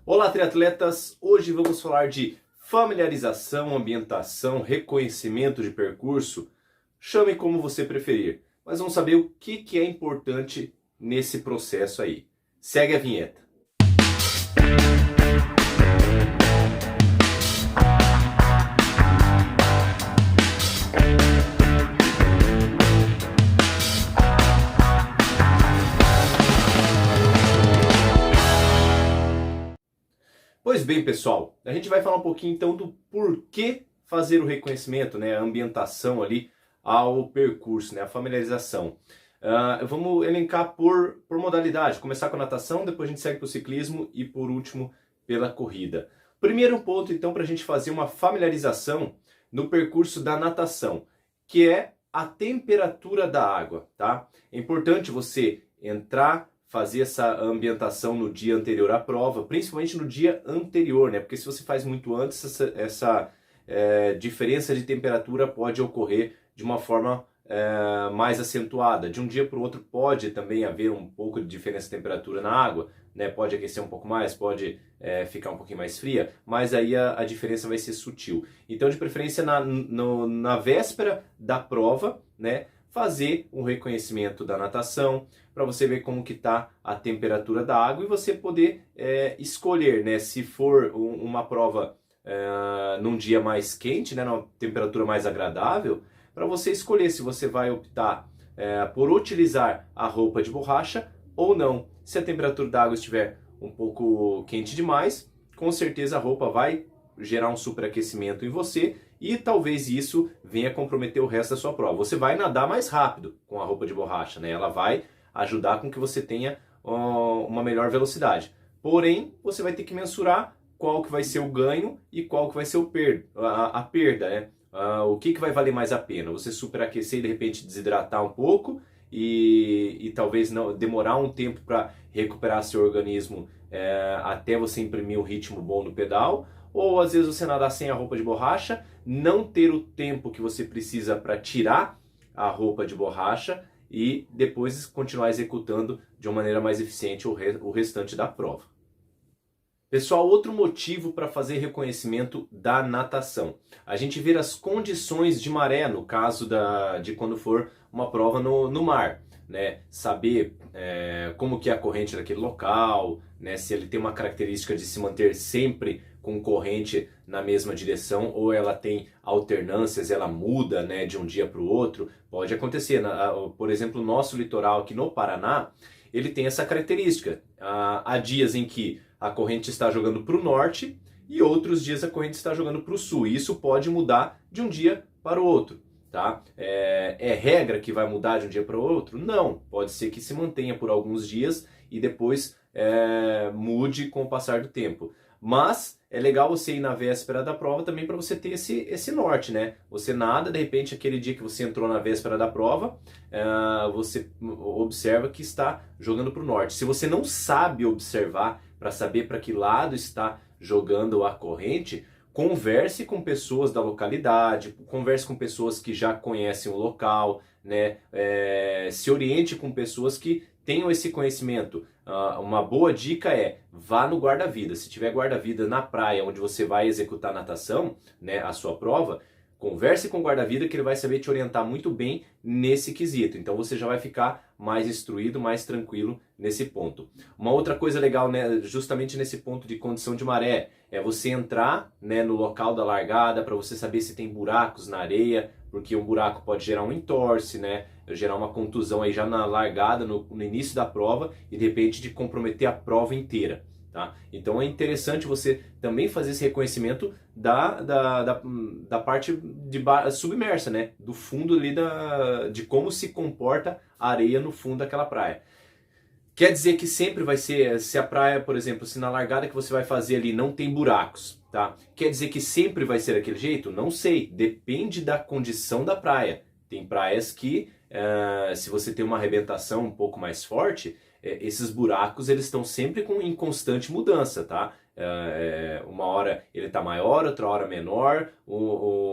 Olá, triatletas! Hoje vamos falar de familiarização, ambientação, reconhecimento de percurso. Chame como você preferir, mas vamos saber o que é importante nesse processo aí. Segue a vinheta. Pois bem, pessoal, a gente vai falar um pouquinho então do porquê fazer o reconhecimento, né, a ambientação ali ao percurso, né, a familiarização. Vamos elencar por modalidade, começar com a natação, depois a gente segue para o ciclismo e por último pela corrida. Primeiro ponto então para a gente fazer uma familiarização no percurso da natação, que é a temperatura da água, tá? É importante você entrar, fazer essa ambientação no dia anterior à prova, principalmente no dia anterior, né? Porque se você faz muito antes, essa diferença de temperatura pode ocorrer de uma forma mais acentuada. De um dia para o outro pode também haver um pouco de diferença de temperatura na água, né? Pode aquecer um pouco mais, pode ficar um pouquinho mais fria, mas aí a diferença vai ser sutil. Então, de preferência, na véspera da prova, né? Fazer um reconhecimento da natação, para você ver como que está a temperatura da água e você poder escolher, né? Se for uma prova num dia mais quente, né? Numa temperatura mais agradável, para você escolher se você vai optar por utilizar a roupa de borracha ou não. Se a temperatura da água estiver um pouco quente demais, com certeza a roupa vai gerar um superaquecimento em você e talvez isso venha comprometer o resto da sua prova. Você vai nadar mais rápido com a roupa de borracha, né? Ela vai ajudar com que você tenha uma melhor velocidade. Porém, você vai ter que mensurar qual que vai ser o ganho e qual que vai ser a perda, né? O que vai valer mais a pena? Você superaquecer e de repente desidratar um pouco e talvez não demorar um tempo para recuperar seu organismo até você imprimir um ritmo bom no pedal, ou às vezes você nadar sem a roupa de borracha, não ter o tempo que você precisa para tirar a roupa de borracha e depois continuar executando de uma maneira mais eficiente o restante da prova. Pessoal, outro motivo para fazer reconhecimento da natação. A gente vê as condições de maré, no caso de quando for uma prova no mar, né? Saber como que é a corrente daquele local, né? Se ele tem uma característica de se manter sempre com corrente na mesma direção ou ela tem alternâncias, ela muda, né, de um dia para o outro. Pode acontecer. Por exemplo, o nosso litoral aqui no Paraná, ele tem essa característica. Há dias em que a corrente está jogando para o norte e outros dias a corrente está jogando para o sul. E isso pode mudar de um dia para o outro. Tá? É regra que vai mudar de um dia para o outro? Não. Pode ser que se mantenha por alguns dias e depois mude com o passar do tempo. Mas é legal você ir na véspera da prova também para você ter esse norte, né? Você nada, de repente, aquele dia que você entrou na véspera da prova, você observa que está jogando para o norte. Se você não sabe observar para saber para que lado está jogando a corrente, converse com pessoas da localidade, converse com pessoas que já conhecem o local, né? Se oriente com pessoas que tenham esse conhecimento. Uma boa dica é, vá no guarda-vida. Se tiver guarda-vida na praia onde você vai executar a natação, né, a sua prova, converse com o guarda-vida que ele vai saber te orientar muito bem nesse quesito. Então você já vai ficar mais instruído, mais tranquilo nesse ponto. Uma outra coisa legal, né, justamente nesse ponto de condição de maré, é você entrar, né, no local da largada para você saber se tem buracos na areia, porque um buraco pode gerar um entorse, né, gerar uma contusão aí já na largada, no início da prova e de repente de comprometer a prova inteira. Tá? Então é interessante você também fazer esse reconhecimento da parte submersa, né? Do fundo ali de como se comporta a areia no fundo daquela praia. Quer dizer que sempre vai ser, se a praia, por exemplo, se na largada que você vai fazer ali não tem buracos, tá? Quer dizer que sempre vai ser daquele jeito? Não sei, depende da condição da praia. Tem praias que, se você tem uma arrebentação um pouco mais forte, esses buracos eles estão sempre em constante mudança, tá? Uma hora ele está maior, outra hora menor, o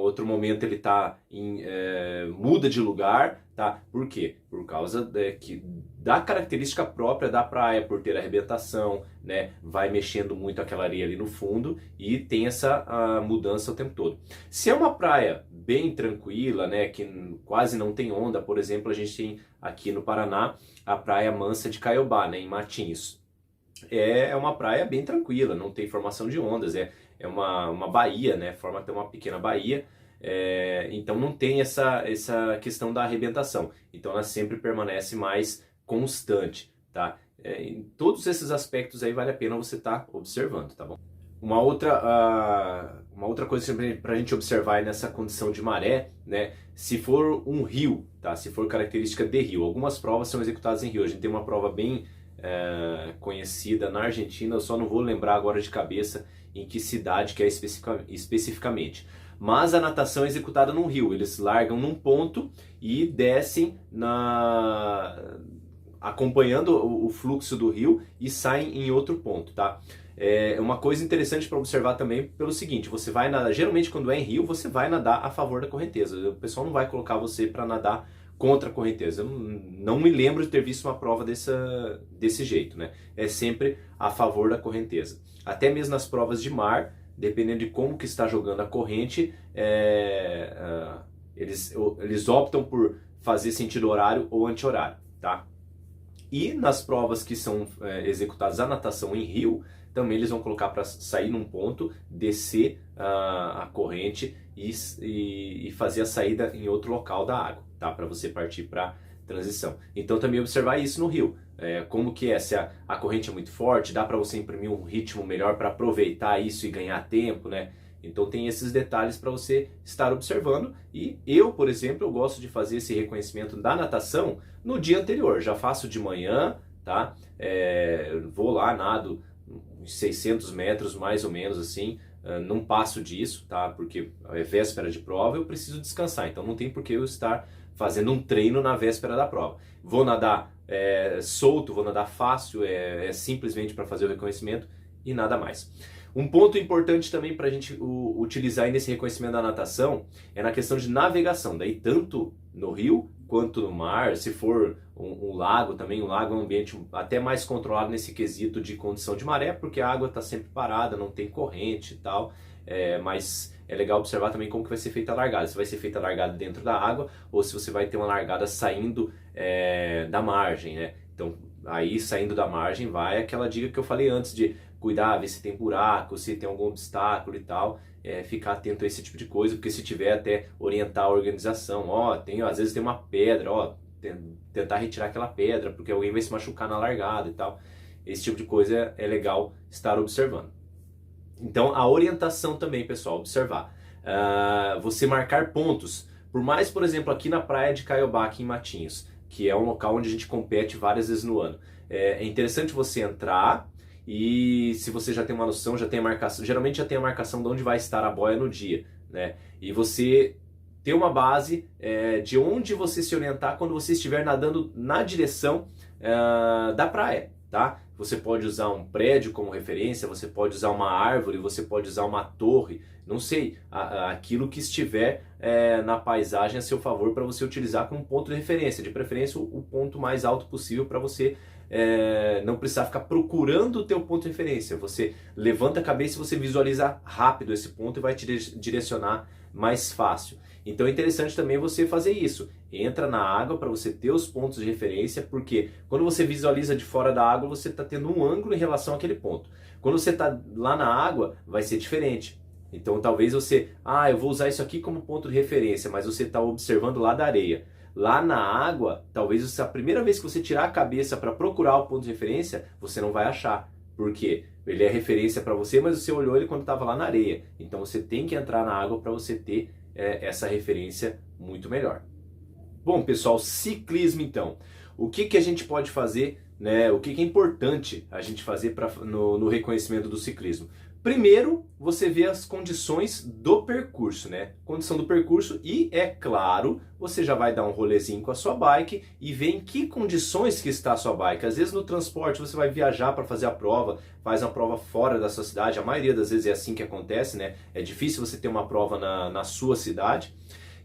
outro momento ele tá muda de lugar, tá? Por quê? Por causa da característica própria da praia, por ter arrebentação, né? Vai mexendo muito aquela areia ali no fundo e tem essa mudança o tempo todo. Se é uma praia bem tranquila, né? Que quase não tem onda, por exemplo, a gente tem aqui no Paraná a Praia Mansa de Caiobá, né? Em Matinhos. É uma praia bem tranquila, não tem formação de ondas, é uma baía, né? Forma até uma pequena baía, então não tem essa questão da arrebentação. Então ela sempre permanece mais constante, tá? Em todos esses aspectos aí vale a pena você estar observando, tá bom? Uma outra coisa para a gente observar nessa condição de maré, né? Se for um rio, tá? Se for característica de rio, algumas provas são executadas em rio. A gente tem uma prova bem conhecida na Argentina, eu só não vou lembrar agora de cabeça em que cidade que é especificamente. Mas a natação é executada num rio, eles largam num ponto e descem acompanhando o fluxo do rio e saem em outro ponto, tá? Uma coisa interessante para observar também pelo seguinte, você vai nadar, geralmente quando é em rio, você vai nadar a favor da correnteza, o pessoal não vai colocar você para nadar contra a correnteza. Eu não me lembro de ter visto uma prova desse jeito, né? É sempre a favor da correnteza. Até mesmo nas provas de mar, dependendo de como que está jogando a corrente, eles optam por fazer sentido horário ou anti-horário, tá? E nas provas que são executadas a natação em rio, também eles vão colocar para sair num ponto, descer a corrente e fazer a saída em outro local da água, tá? Para você partir para transição. Então também observar isso no rio. Como que é? Se a corrente é muito forte, dá para você imprimir um ritmo melhor para aproveitar isso e ganhar tempo, né? Então tem esses detalhes para você estar observando. E eu, por exemplo, eu gosto de fazer esse reconhecimento da natação no dia anterior. Já faço de manhã, tá? Vou lá, nado uns 600 metros mais ou menos assim. Não passo disso, tá? Porque é véspera de prova, eu preciso descansar. Então não tem por que eu estar fazendo um treino na véspera da prova. Vou nadar solto, vou nadar fácil, simplesmente para fazer o reconhecimento e nada mais. Um ponto importante também para a gente utilizar aí nesse reconhecimento da natação é na questão de navegação. Daí tanto no rio quanto no mar, se for um lago também, um lago é um ambiente até mais controlado nesse quesito de condição de maré, porque a água está sempre parada, não tem corrente e tal, mas é legal observar também como que vai ser feita a largada, se vai ser feita a largada dentro da água ou se você vai ter uma largada saindo da margem, né? Então aí saindo da margem vai aquela dica que eu falei antes de cuidar, ver se tem buraco, se tem algum obstáculo e tal, ficar atento a esse tipo de coisa, porque se tiver até orientar a organização, às vezes tem uma pedra, tentar retirar aquela pedra, porque alguém vai se machucar na largada e tal. Esse tipo de coisa é legal estar observando. Então a orientação também, pessoal, observar. Você marcar pontos, por mais, por exemplo, aqui na praia de Caiobá, aqui em Matinhos, que é um local onde a gente compete várias vezes no ano. É interessante você entrar e se você já tem uma noção, já tem a marcação, geralmente já tem a marcação de onde vai estar a boia no dia, né? E você ter uma base de onde você se orientar quando você estiver nadando na direção da praia, tá? Você pode usar um prédio como referência, você pode usar uma árvore, você pode usar uma torre, não sei, aquilo que estiver na paisagem a seu favor para você utilizar como ponto de referência, de preferência o ponto mais alto possível para você não precisar ficar procurando o teu ponto de referência. Você levanta a cabeça e você visualiza rápido esse ponto e vai te direcionar mais fácil. Então é interessante também você fazer isso. Entra na água para você ter os pontos de referência, porque quando você visualiza de fora da água, você está tendo um ângulo em relação àquele ponto. Quando você está lá na água, vai ser diferente. Então talvez você, eu vou usar isso aqui como ponto de referência, mas você está observando lá da areia. Lá na água, talvez a primeira vez que você tirar a cabeça para procurar o ponto de referência, você não vai achar. Por quê? Ele é referência para você, mas você olhou ele quando estava lá na areia. Então você tem que entrar na água para você ter essa referência muito melhor. Bom, pessoal, ciclismo então. O que a gente pode fazer, né? O que é importante a gente fazer no reconhecimento do ciclismo? Primeiro, você vê as condições do percurso, né? Condição do percurso e, é claro, você já vai dar um rolezinho com a sua bike e ver em que condições que está a sua bike. Às vezes no transporte você vai viajar para fazer a prova, faz uma prova fora da sua cidade, a maioria das vezes é assim que acontece, né? É difícil você ter uma prova na sua cidade.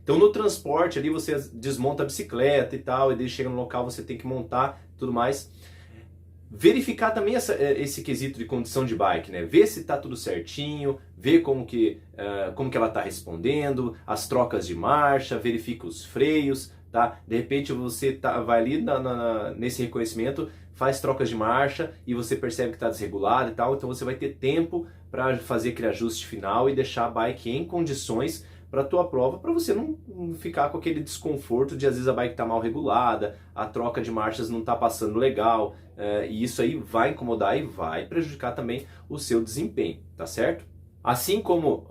Então no transporte ali você desmonta a bicicleta e tal, e daí chega no local você tem que montar tudo mais. Verificar também esse quesito de condição de bike, né? Ver se está tudo certinho, ver como que ela está respondendo, as trocas de marcha, verifica os freios, tá? De repente você vai ali nesse reconhecimento, faz trocas de marcha e você percebe que está desregulado e tal, então você vai ter tempo para fazer aquele ajuste final e deixar a bike em condições para a tua prova, para você não ficar com aquele desconforto de às vezes a bike tá mal regulada, a troca de marchas não tá passando legal, e isso aí vai incomodar e vai prejudicar também o seu desempenho, tá certo? Assim como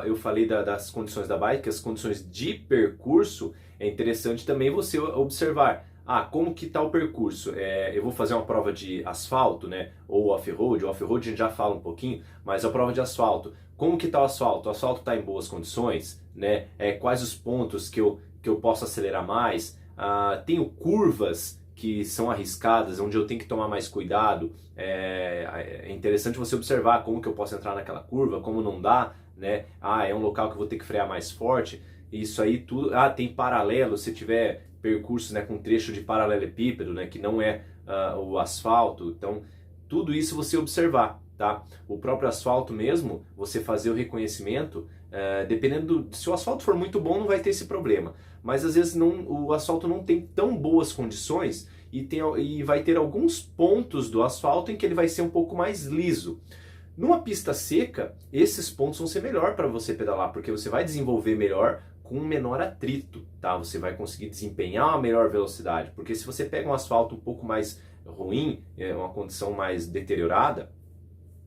eu falei das condições da bike, as condições de percurso, é interessante também você observar. Como que está o percurso? Eu vou fazer uma prova de asfalto, né? Ou off-road. O off-road a gente já fala um pouquinho, mas a prova de asfalto. Como que está o asfalto? O asfalto está em boas condições, né? Quais os pontos que eu posso acelerar mais? Tenho curvas que são arriscadas, onde eu tenho que tomar mais cuidado. É interessante você observar como que eu posso entrar naquela curva, como não dá, né? É um local que eu vou ter que frear mais forte. Isso aí tudo. Tem paralelo, se tiver percurso, né, com trecho de paralelepípedo, né, que não é o asfalto. Então, tudo isso você observar, tá? O próprio asfalto mesmo, você fazer o reconhecimento, dependendo se o asfalto for muito bom, não vai ter esse problema. Mas às vezes o asfalto não tem tão boas condições e vai ter alguns pontos do asfalto em que ele vai ser um pouco mais liso. Numa pista seca, esses pontos vão ser melhor para você pedalar, porque você vai desenvolver melhor com menor atrito, tá? Você vai conseguir desempenhar uma melhor velocidade, porque se você pega um asfalto um pouco mais ruim, uma condição mais deteriorada,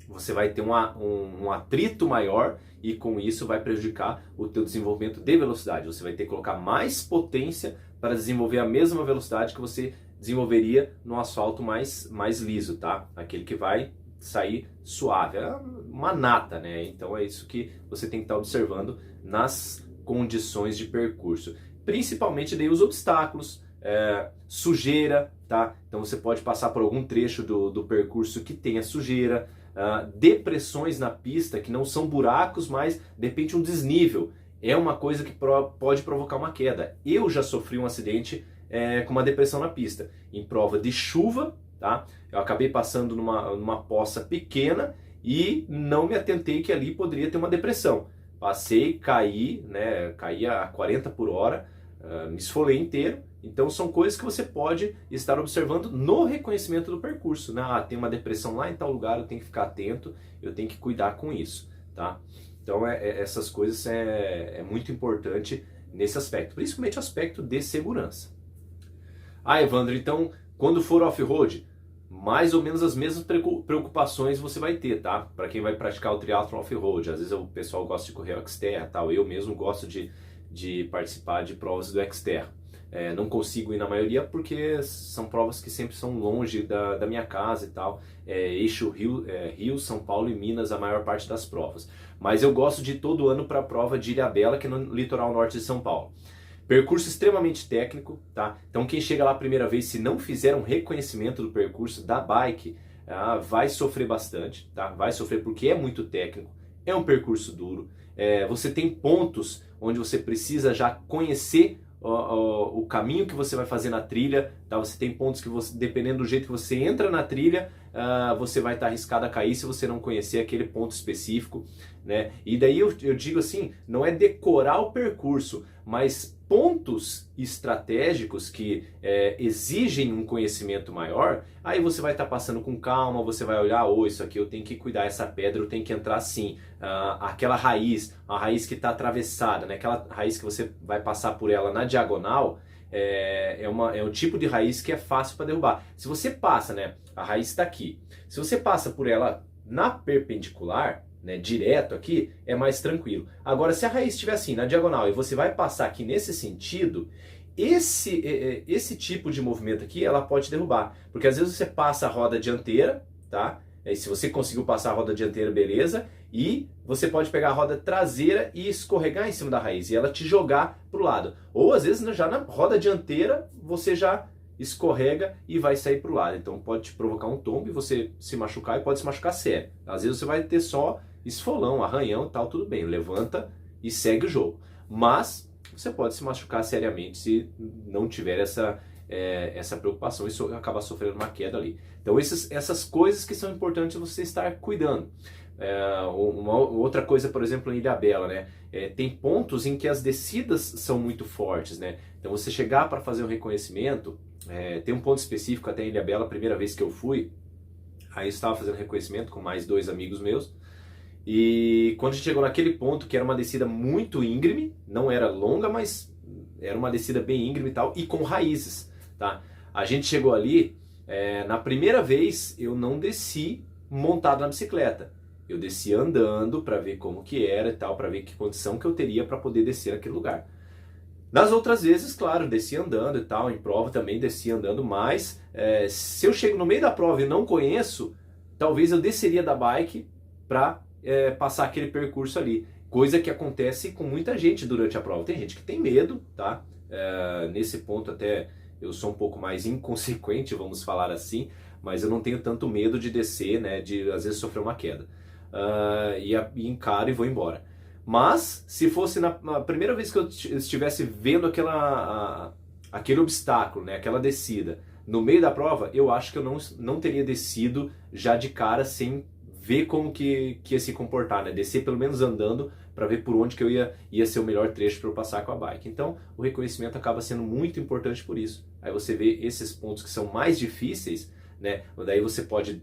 você vai ter um atrito maior e com isso vai prejudicar o teu desenvolvimento de velocidade. Você vai ter que colocar mais potência para desenvolver a mesma velocidade que você desenvolveria no asfalto mais liso, tá? Aquele que vai sair suave, é uma nata, né? Então é isso que você tem que estar observando nas condições de percurso, principalmente daí os obstáculos, sujeira, tá? Então você pode passar por algum trecho do percurso que tenha sujeira, depressões na pista que não são buracos, mas de repente um desnível, é uma coisa que pode provocar uma queda. Eu já sofri um acidente com uma depressão na pista, em prova de chuva, tá? Eu acabei passando numa poça pequena e não me atentei que ali poderia ter uma depressão. Passei, caí, né? Caí a 40 por hora, me esfolei inteiro. Então são coisas que você pode estar observando no reconhecimento do percurso, né? Tem uma depressão lá em tal lugar, eu tenho que ficar atento, eu tenho que cuidar com isso, tá? Então essas coisas é muito importante nesse aspecto, principalmente o aspecto de segurança. Evandro, então quando for off-road, mais ou menos as mesmas preocupações você vai ter, tá? Para quem vai praticar o triatlon off-road. Às vezes o pessoal gosta de correr o Xterra, tal. Eu mesmo gosto de participar de provas do Xterra. Não consigo ir na maioria porque são provas que sempre são longe da minha casa e tal. Eixo Rio, São Paulo e Minas, a maior parte das provas. Mas eu gosto de ir todo ano para a prova de Ilhabela, que é no litoral norte de São Paulo. Percurso extremamente técnico, tá? Então quem chega lá a primeira vez, se não fizer um reconhecimento do percurso da bike, vai sofrer bastante, tá? Vai sofrer porque é muito técnico, é um percurso duro. Você tem pontos onde você precisa já conhecer o caminho que você vai fazer na trilha, tá? Você tem pontos que você, dependendo do jeito que você entra na trilha, você vai estar arriscado a cair se você não conhecer aquele ponto específico, né? E daí eu digo assim, não é decorar o percurso, mas pontos estratégicos que exigem um conhecimento maior, aí você vai estar passando com calma, você vai olhar, isso aqui eu tenho que cuidar, essa pedra eu tenho que entrar assim, aquela raiz, a raiz que está atravessada, né? Aquela raiz que você vai passar por ela na diagonal, é um tipo de raiz que é fácil para derrubar. Se você passa, né? A raiz está aqui, se você passa por ela na perpendicular, né, direto aqui, é mais tranquilo. Agora, se a raiz estiver assim, na diagonal, e você vai passar aqui nesse sentido, esse tipo de movimento aqui, ela pode derrubar. Porque às vezes você passa a roda dianteira, tá? E se você conseguiu passar a roda dianteira, beleza. E você pode pegar a roda traseira e escorregar em cima da raiz e ela te jogar para o lado. Ou às vezes já na roda dianteira você já escorrega e vai sair para o lado. Então pode te provocar um tombo e você se machucar e pode se machucar sério. Às vezes você vai ter só esfolão, arranhão e tal, tudo bem. Levanta e segue o jogo. Mas você pode se machucar seriamente se não tiver essa preocupação e acaba sofrendo uma queda ali. Então essas coisas que são importantes você estar cuidando. Uma outra coisa, por exemplo, em Ilhabela, né? Tem pontos em que as descidas são muito fortes, né? Então você chegar para fazer um reconhecimento, tem um ponto específico até em Ilhabela, a primeira vez que eu fui, aí eu estava fazendo reconhecimento com mais 2 amigos meus, e quando a gente chegou naquele ponto, que era uma descida muito íngreme, não era longa, mas era uma descida bem íngreme e tal, e com raízes, tá? A gente chegou ali, na primeira vez eu não desci montado na bicicleta. Eu desci andando para ver como que era e tal, para ver que condição que eu teria para poder descer aquele lugar. Nas outras vezes, claro, desci andando e tal, em prova também desci andando, mas se eu chego no meio da prova e não conheço, talvez eu desceria da bike para passar aquele percurso ali. Coisa que acontece com muita gente durante a prova. Tem gente que tem medo, tá? Nesse ponto até eu sou um pouco mais inconsequente, vamos falar assim, mas eu não tenho tanto medo de descer, né? De às vezes sofrer uma queda. E encaro e vou embora. Mas se fosse na primeira vez que eu estivesse vendo aquele obstáculo, né, aquela descida no meio da prova, eu acho que eu não teria descido já de cara sem ver como que ia se comportar, né? Descer pelo menos andando para ver por onde que eu ia ser o melhor trecho para eu passar com a bike. Então o reconhecimento acaba sendo muito importante por isso. Aí você vê esses pontos que são mais difíceis, né? Daí você pode,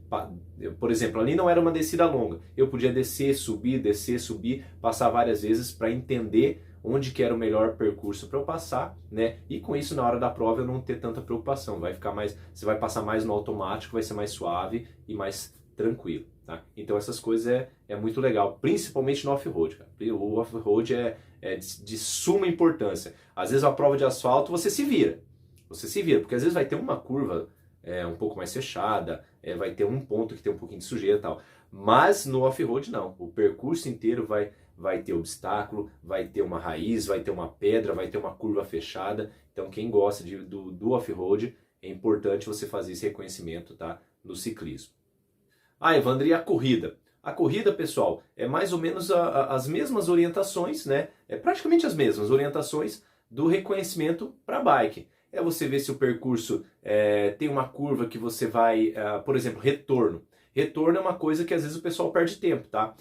por exemplo, ali não era uma descida longa, eu podia descer, subir, passar várias vezes para entender onde que era o melhor percurso para eu passar, né? E com isso na hora da prova eu não ter tanta preocupação, você vai passar mais no automático, vai ser mais suave e mais tranquilo, tá? Então essas coisas é muito legal, principalmente no off-road, cara. O off-road é de suma importância. Às vezes a prova de asfalto você se vira, porque às vezes vai ter uma curva um pouco mais fechada, vai ter um ponto que tem um pouquinho de sujeira e tal. Mas no off-road não, o percurso inteiro vai ter obstáculo, vai ter uma raiz, vai ter uma pedra, vai ter uma curva fechada. Então quem gosta do off-road, é importante você fazer esse reconhecimento, tá, no ciclismo. Evandro, e a corrida? A corrida, pessoal, é mais ou menos as mesmas orientações, né? É praticamente as mesmas orientações do reconhecimento para bike. Você ver se o percurso tem uma curva que você vai, por exemplo, retorno. Retorno é uma coisa que às vezes o pessoal perde tempo, tá?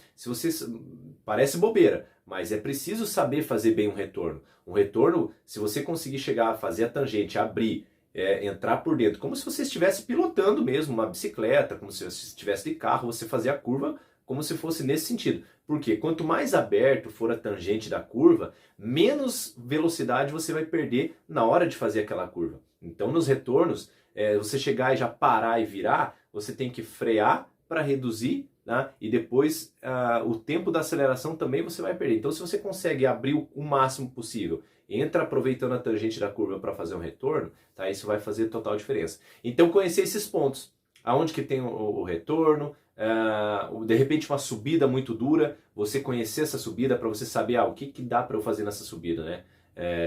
Parece bobeira, mas é preciso saber fazer bem um retorno. Um retorno, se você conseguir chegar a fazer a tangente, abrir, entrar por dentro, como se você estivesse pilotando mesmo uma bicicleta, como se você estivesse de carro, você fazer a curva como se fosse nesse sentido. Porque quanto mais aberto for a tangente da curva, menos velocidade você vai perder na hora de fazer aquela curva. Então nos retornos, você chegar e já parar e virar, você tem que frear para reduzir, né? E depois o tempo da aceleração também você vai perder. Então se você consegue abrir o máximo possível, entra aproveitando a tangente da curva para fazer um retorno, tá? Isso vai fazer total diferença. Então conhecer esses pontos, aonde que tem o retorno, de repente uma subida muito dura, você conhecer essa subida para você saber o que dá para eu fazer nessa subida, né?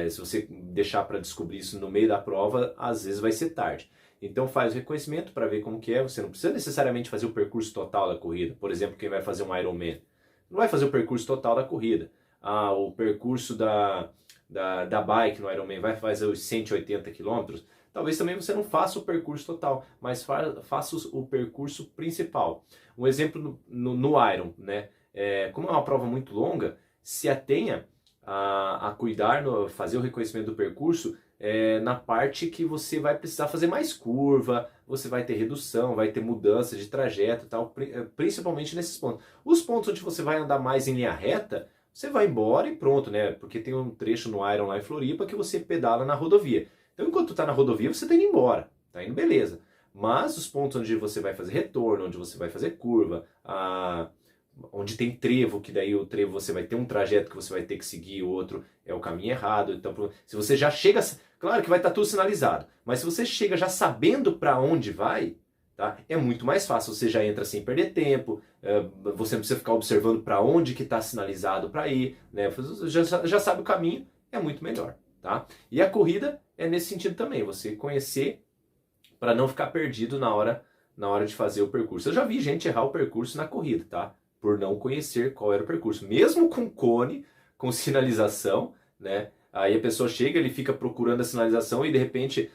Se você deixar para descobrir isso no meio da prova, às vezes vai ser tarde. Então faz o reconhecimento para ver como que é. Você não precisa necessariamente fazer o percurso total da corrida. Por exemplo, quem vai fazer um Ironman não vai fazer o percurso total da corrida. O percurso da bike no Ironman vai fazer os 180 km. Talvez também você não faça o percurso total, mas faça o percurso principal. Um exemplo no Iron, né? Como é uma prova muito longa, se atenha a cuidar, fazer o reconhecimento do percurso na parte que você vai precisar fazer mais curva, você vai ter redução, vai ter mudança de trajeto e tal, principalmente nesses pontos. Os pontos onde você vai andar mais em linha reta, você vai embora e pronto, né? Porque tem um trecho no Iron lá em Floripa que você pedala na rodovia. Então, enquanto tu tá na rodovia, você tá indo embora, tá indo beleza. Mas os pontos onde você vai fazer retorno, onde você vai fazer curva, onde tem trevo, que daí o trevo você vai ter um trajeto que você vai ter que seguir, o outro é o caminho errado. Então, se você já chega, claro que vai estar tudo sinalizado, mas se você chega já sabendo para onde vai, Tá? É muito mais fácil, você já entra sem perder tempo, você não precisa ficar observando para onde que está sinalizado para ir, né? Você já sabe o caminho, é muito melhor. Tá? E a corrida é nesse sentido também, você conhecer para não ficar perdido na hora de fazer o percurso. Eu já vi gente errar o percurso na corrida, tá? Por não conhecer qual era o percurso. Mesmo com cone, com sinalização, né? Aí a pessoa chega, ele fica procurando a sinalização e de repente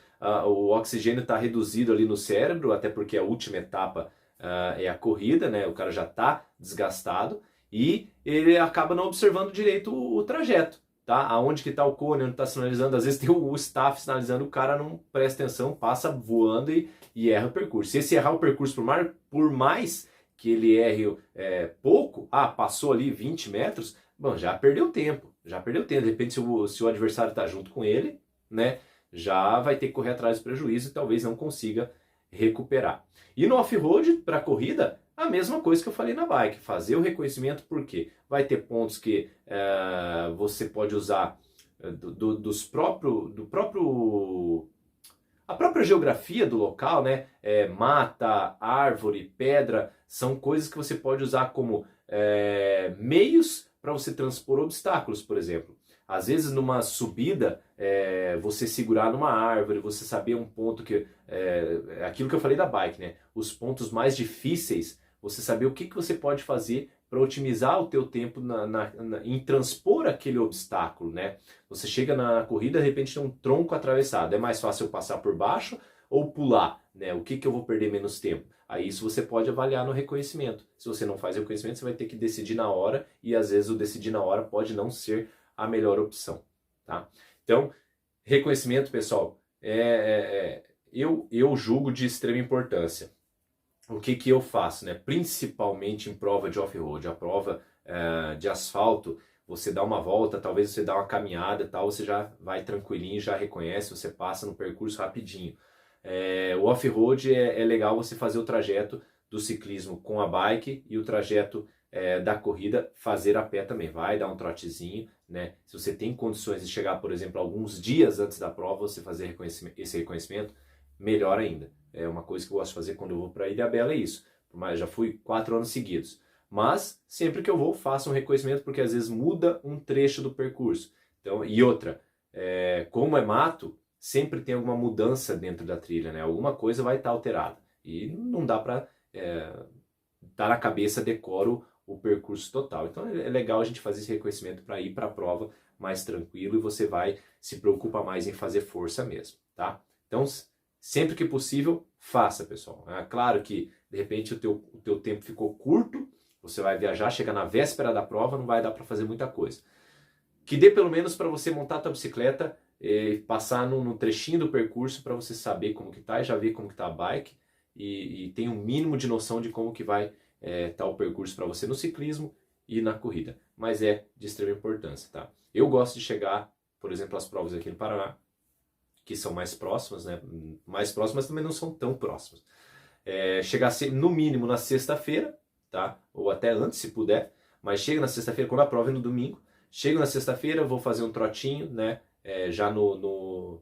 o oxigênio está reduzido ali no cérebro, até porque a última etapa é a corrida, né? O cara já está desgastado e ele acaba não observando direito o trajeto. Tá? Aonde que está o cone, onde está sinalizando, às vezes tem o staff sinalizando, o cara não presta atenção, passa voando e erra o percurso. Se esse errar o percurso por mais que ele erre pouco, passou ali 20 metros, bom, já perdeu tempo, de repente se o adversário está junto com ele, né, já vai ter que correr atrás do prejuízo e talvez não consiga recuperar. E no off-road, para corrida, a mesma coisa que eu falei na bike, fazer o reconhecimento, porque vai ter pontos que você pode usar a própria geografia do local, né? Mata, árvore, pedra, são coisas que você pode usar como meios para você transpor obstáculos, por exemplo. Às vezes numa subida, você segurar numa árvore, você saber um ponto que... aquilo que eu falei da bike, né? Os pontos mais difíceis, você saber o que você pode fazer para otimizar o teu tempo em transpor aquele obstáculo, né? Você chega na corrida, de repente tem um tronco atravessado. É mais fácil eu passar por baixo ou pular, né? O que eu vou perder menos tempo? Aí isso você pode avaliar no reconhecimento. Se você não faz reconhecimento, você vai ter que decidir na hora e às vezes o decidir na hora pode não ser a melhor opção, tá? Então, reconhecimento, pessoal, eu julgo de extrema importância. O que eu faço, né? Principalmente em prova de off-road, a prova de asfalto, você dá uma volta, talvez você dá uma caminhada, tal, você já vai tranquilinho, já reconhece, você passa no percurso rapidinho. O off-road é legal você fazer o trajeto do ciclismo com a bike e o trajeto da corrida fazer a pé também. Vai dar um trotezinho, né? Se você tem condições de chegar, por exemplo, alguns dias antes da prova, você fazer esse reconhecimento, melhor ainda. É uma coisa que eu gosto de fazer quando eu vou para Ilhabela, é isso. Mas já fui 4 anos seguidos. Mas sempre que eu vou, faço um reconhecimento, porque às vezes muda um trecho do percurso. Então, e outra, como é mato, sempre tem alguma mudança dentro da trilha, né? Alguma coisa vai estar alterada. E não dá para dar na cabeça, decoro o percurso total. Então é legal a gente fazer esse reconhecimento para ir para a prova mais tranquilo e você vai se preocupa mais em fazer força mesmo, tá? Então, sempre que possível, faça, pessoal. É claro que, de repente, o teu tempo ficou curto, você vai viajar, chega na véspera da prova, não vai dar para fazer muita coisa. Que dê pelo menos para você montar a tua bicicleta, passar num trechinho do percurso para você saber como que tá e já ver como que tá a bike e ter um mínimo de noção de como que vai tá o percurso para você no ciclismo e na corrida. Mas é de extrema importância, tá? Eu gosto de chegar, por exemplo, às provas aqui no Paraná, que são mais próximas, né? Mais próximas também não são tão próximas. Chegar no mínimo na sexta-feira, tá? Ou até antes, se puder. Mas chega na sexta-feira, quando a prova é no domingo. Chego na sexta-feira, vou fazer um trotinho, né? Já no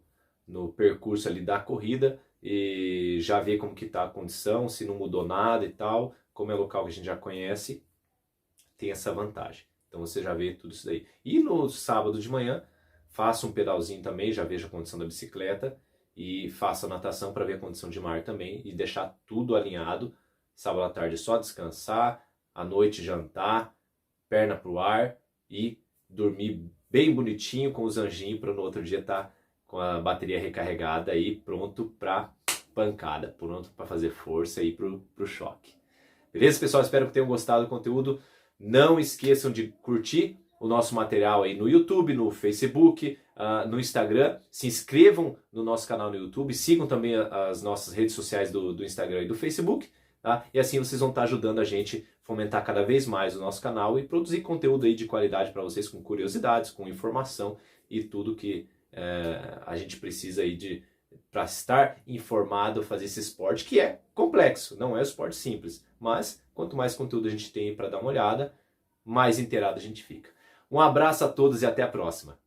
percurso ali da corrida e já ver como que tá a condição, se não mudou nada e tal. Como é local que a gente já conhece, tem essa vantagem. Então você já vê tudo isso daí. E no sábado de manhã, faço um pedalzinho também, já vejo a condição da bicicleta e faço a natação para ver a condição de mar também e deixar tudo alinhado. Sábado à tarde só descansar, à noite jantar, perna pro ar e dormir bem bonitinho com os anjinhos para no outro dia estar com a bateria recarregada e pronto para pancada, pronto para fazer força e ir pro choque. Beleza, pessoal? Espero que tenham gostado do conteúdo. Não esqueçam de curtir o nosso material aí no YouTube, no Facebook, no Instagram. Se inscrevam no nosso canal no YouTube, sigam também as nossas redes sociais do Instagram e do Facebook, tá? E assim vocês vão estar ajudando a gente a fomentar cada vez mais o nosso canal e produzir conteúdo aí de qualidade para vocês com curiosidades, com informação e tudo que a gente precisa aí para estar informado, fazer esse esporte que é complexo, não é um esporte simples, mas quanto mais conteúdo a gente tem para dar uma olhada, mais inteirado a gente fica. Um abraço a todos e até a próxima.